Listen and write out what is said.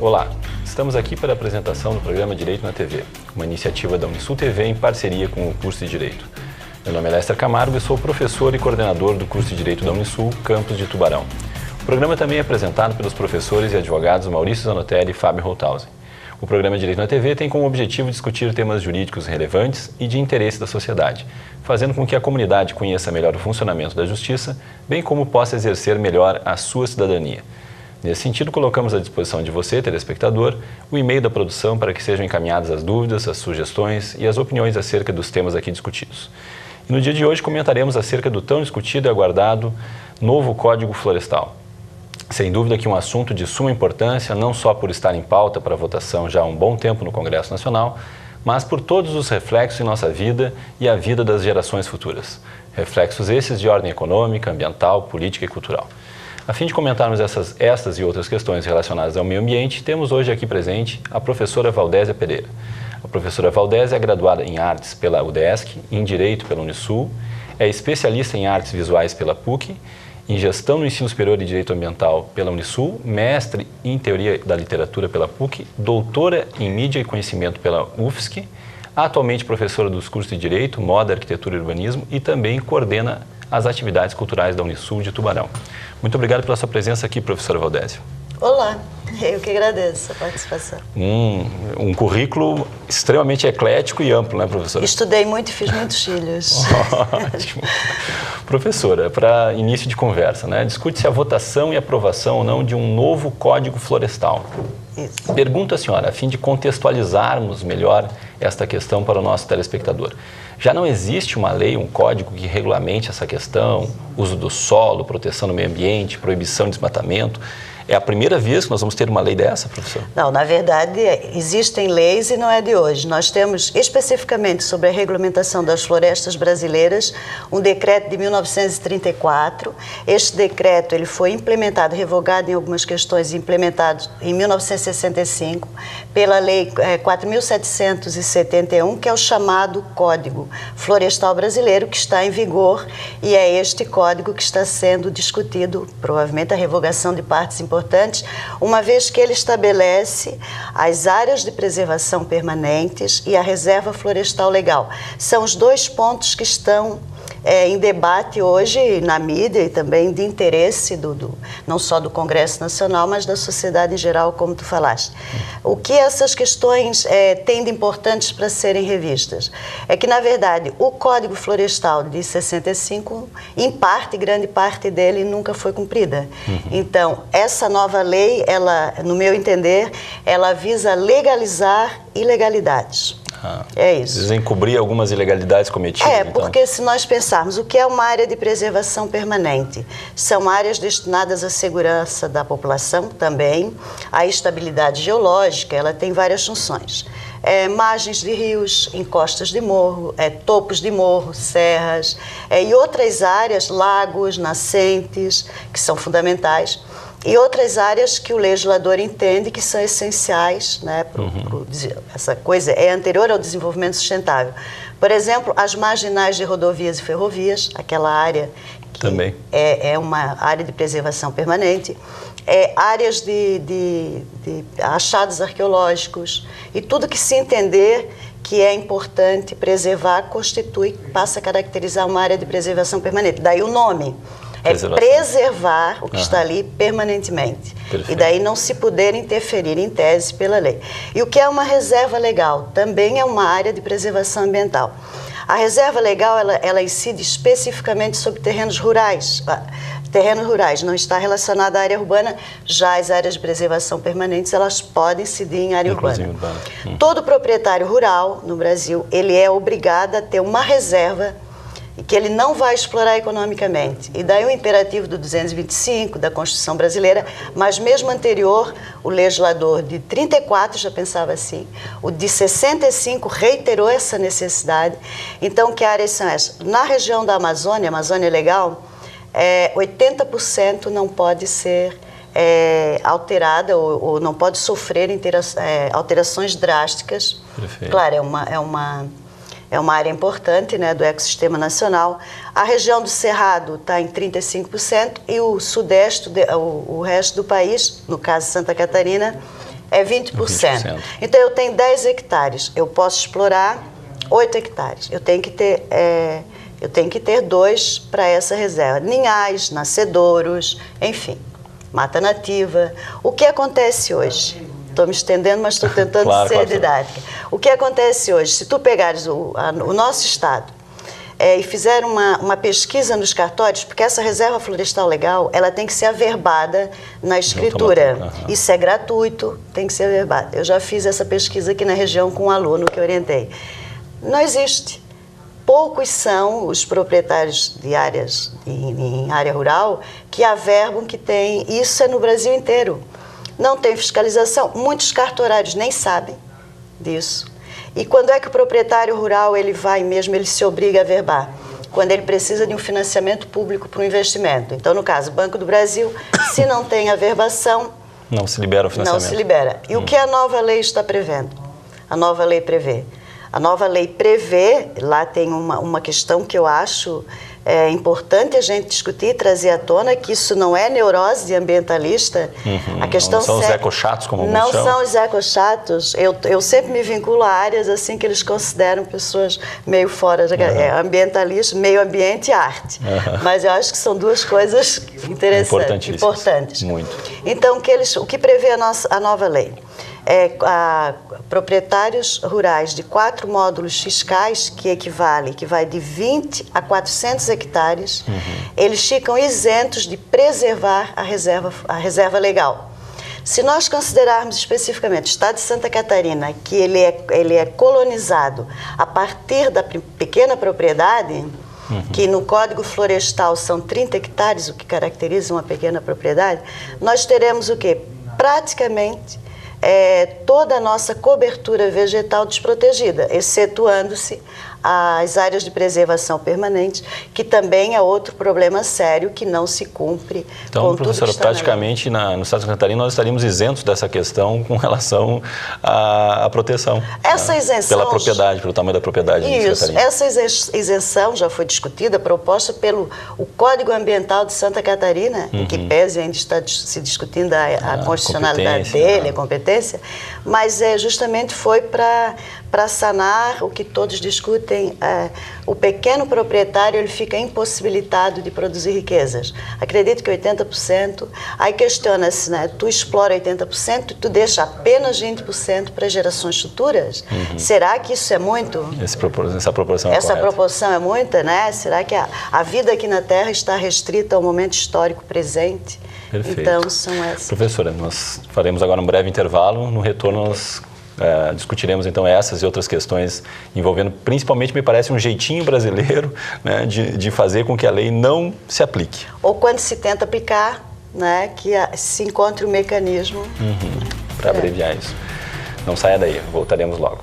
Olá, estamos aqui para a apresentação do programa Direito na TV, uma iniciativa da Unisul TV em parceria com o curso de Direito. Meu nome é Lester Camargo e sou professor e coordenador do curso de Direito da Unisul, campus de Tubarão. O programa também é apresentado pelos professores e advogados Maurício Zanotelli e Fábio Holthausen. O programa Direito na TV tem como objetivo discutir temas jurídicos relevantes e de interesse da sociedade, fazendo com que a comunidade conheça melhor o funcionamento da justiça, bem como possa exercer melhor a sua cidadania. Nesse sentido, colocamos à disposição de você, telespectador, o e-mail da produção para que sejam encaminhadas as dúvidas, as sugestões e as opiniões acerca dos temas aqui discutidos. E no dia de hoje comentaremos acerca do tão discutido e aguardado novo Código Florestal. Sem dúvida que um assunto de suma importância, não só por estar em pauta para votação já há um bom tempo no Congresso Nacional, mas por todos os reflexos em nossa vida e a vida das gerações futuras. Reflexos esses de ordem econômica, ambiental, política e cultural. A fim de comentarmos estas e outras questões relacionadas ao meio ambiente, temos hoje aqui presente a professora Valdésia Pereira. A professora Valdésia é graduada em Artes pela UDESC, em Direito pela Unisul, é especialista em Artes Visuais pela PUC, em Gestão no Ensino Superior e Direito Ambiental pela Unisul, mestre em Teoria da Literatura pela PUC, doutora em Mídia e Conhecimento pela UFSC, atualmente professora dos cursos de Direito, Moda, Arquitetura e Urbanismo e também coordena as atividades culturais da Unisul de Tubarão. Muito obrigado pela sua presença aqui, professora Valdésia. Olá, eu que agradeço a participação. Um currículo extremamente eclético e amplo, né, professora? Estudei muito e fiz muitos filhos. Ótimo. Professora, para início de conversa, né, discute-se a votação e aprovação ou não de um novo Código Florestal. Isso. Pergunto à senhora, a fim de contextualizarmos melhor esta questão para o nosso telespectador. Já não existe uma lei, um código que regulamente essa questão, uso do solo, proteção do meio ambiente, proibição de desmatamento? É a primeira vez que nós vamos ter uma lei dessa, professor? Não, na verdade, existem leis e não é de hoje. Nós temos, especificamente sobre a regulamentação das florestas brasileiras, um decreto de 1934. Este decreto ele foi implementado, revogado em algumas questões, implementado em 1965, pela Lei 4.771, que é o chamado Código Florestal Brasileiro, que está em vigor, e é este código que está sendo discutido, provavelmente a revogação de partes importantes, uma vez que ele estabelece as áreas de preservação permanentes e a reserva florestal legal. São os dois pontos que estão em debate hoje na mídia e também de interesse não só do Congresso Nacional, mas da sociedade em geral, como tu falaste. O que essas questões têm de importantes para serem revistas? É que, na verdade, o Código Florestal de 65, em parte, grande parte dele nunca foi cumprida. Então, essa nova lei, ela, no meu entender, ela visa legalizar ilegalidades. É isso. Desencobrir algumas ilegalidades cometidas. Porque se nós pensarmos o que é uma área de preservação permanente, são áreas destinadas à segurança da população também, à estabilidade geológica, ela tem várias funções. Margens de rios, encostas de morro, topos de morro, serras e outras áreas, lagos, nascentes, que são fundamentais. E outras áreas que o legislador entende que são essenciais, né, essa coisa é anterior ao desenvolvimento sustentável. Por exemplo, as marginais de rodovias e ferrovias, aquela área que também é uma área de preservação permanente, áreas de achados arqueológicos e tudo que se entender que é importante preservar passa a caracterizar uma área de preservação permanente. Daí o nome. Preservar o que está ali permanentemente. Perfeito. E daí não se poder interferir em tese pela lei. E o que é uma reserva legal? Também é uma área de preservação ambiental. A reserva legal, ela incide especificamente sobre terrenos rurais. Terrenos rurais não está relacionada à área urbana, já as áreas de preservação permanentes, elas podem incidir em área urbana. Todo proprietário rural no Brasil, ele é obrigado a ter uma reserva que ele não vai explorar economicamente. E daí o imperativo do 225 da Constituição Brasileira, mas mesmo anterior, o legislador de 34 já pensava assim, o de 65 reiterou essa necessidade. Então, que áreas são essas? Na região da Amazônia, Amazônia Legal, 80% não pode ser alterada ou não pode sofrer alterações drásticas. Perfeito. Claro, é uma área importante, né, do ecossistema nacional. A região do Cerrado está em 35% e o sudeste, o resto do país, no caso Santa Catarina, é 20%. Então, eu tenho 10 hectares, eu posso explorar 8 hectares. Eu tenho que ter 2 para essa reserva. Ninhais, nascedouros, enfim, mata nativa. O que acontece hoje? Estou me estendendo, mas estou tentando ser didática. O que acontece hoje? Se tu pegares o nosso estado e fizer uma pesquisa nos cartórios, porque essa reserva florestal legal, ela tem que ser averbada na escritura. Isso é gratuito, tem que ser averbada. Eu já fiz essa pesquisa aqui na região com um aluno que eu orientei. Não existe. Poucos são os proprietários de áreas em área rural que averbam, que tem. Isso é no Brasil inteiro. Não tem fiscalização. Muitos cartorários nem sabem disso. E quando é que o proprietário rural ele se obriga a averbar? Quando ele precisa de um financiamento público para um investimento. Então, no caso, Banco do Brasil, se não tem averbação... Não se libera o financiamento. Não se libera. E o que a nova lei está prevendo? A nova lei prevê. A nova lei prevê, lá tem uma questão que eu acho importante a gente discutir e trazer à tona, que isso não é neurose de ambientalista. A questão não são os ecochatos, como alguns chamam. Não são os ecochatos. Eu sempre me vinculo a áreas assim que eles consideram pessoas meio fora, ambientalista, meio ambiente e arte. Mas eu acho que são duas coisas interessantes, importantes. Muito. Então, o que prevê a nova lei? Proprietários rurais de 4 módulos fiscais, que vai de 20 a 400 hectares, eles ficam isentos de preservar a reserva legal. Se nós considerarmos especificamente o estado de Santa Catarina, que ele é colonizado a partir da pequena propriedade, que no Código Florestal são 30 hectares, o que caracteriza uma pequena propriedade, nós teremos o quê? Praticamente toda a nossa cobertura vegetal desprotegida, excetuando-se as áreas de preservação permanente, que também é outro problema sério que não se cumpre. Então, professora, praticamente no estado de Santa Catarina nós estaríamos isentos dessa questão com relação à proteção. Essa isenção... Pela propriedade, pelo tamanho da propriedade. Isso, essa isenção já foi discutida, proposta pelo Código Ambiental de Santa Catarina, em que pese ainda está se discutindo a constitucionalidade dele, a competência, mas justamente foi para sanar o que todos discutem. O pequeno proprietário ele fica impossibilitado de produzir riquezas. Acredito que 80%, aí questiona-se, né? Tu explora 80% e tu deixa apenas 20% para gerações futuras? Será que isso é muito? Essa proporção é Essa proporção é muita, né? Será que a vida aqui na Terra está restrita ao momento histórico presente? Perfeito. Então, são essas. Professora, nós faremos agora um breve intervalo. No retorno, nós discutiremos então essas e outras questões envolvendo, principalmente, me parece, um jeitinho brasileiro, né, de fazer com que a lei não se aplique. Ou quando se tenta aplicar, né, que se encontre um mecanismo para abreviar isso. Não saia daí, voltaremos logo.